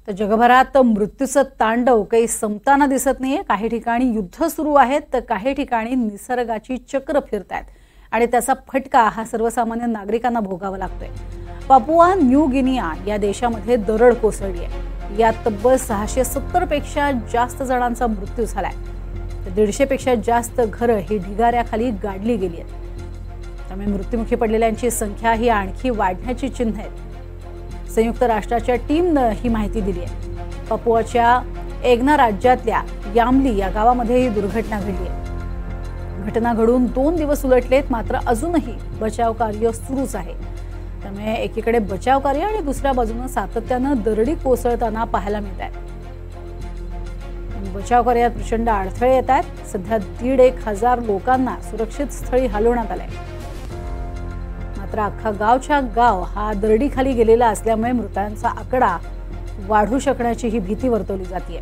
तर जगभरात मृत्यूचं तांडव काही संपताना दिसत नाहीये। काही ठिकाणी युद्ध सुरू आहेत तर काही ठिकाणी निसर्गाची चक्र फिरतायत आणि त्याचा फटका हा सर्वसामान्य नागरिकांना भोगावा लागतोय। पापुआ न्यू गिनिया या देशामध्ये दरड कोसळली आहे। यात तब्बल 670 पेक्षा जास्त जणांचा मृत्यू झालाय। तर 150 पेक्षा जास्त घरं ही ढिगाऱ्याखाली गाडली गेली आहेत। त्यामुळे मृत्युमुखी पडलेल्यांची संख्या ही आणखी वाढण्याची चिन्ह आहेत। संयुक्त राष्ट्राच्या टीमनं ही माहिती दिली आहे। पापुआच्या एग्ना राज्यातल्या यामली या गावामध्ये ही दुर्घटना घडली आहे। घटना घडून 2 दिवस उलटलेत, मात्र अजूनही बचाव कार्य सुरूच आहे। त्यामुळे एकीकडे बचाव कार्य आणि दुसऱ्या बाजूने सातत्यानं दरडी कोसळताना पाहायला मिळत आहे। बचाव कार्यात प्रचंड अडथळे येत आहेत। सध्या 1,500 लोकांना सुरक्षित स्थळी हलवण्यात आलंय। मात्र अख्खा गावच्या गाव हा दरडीखाली गेलेला असल्यामुळे मृतांचा आकडा वाढू शकण्याची ही भीती वर्तवली जाते।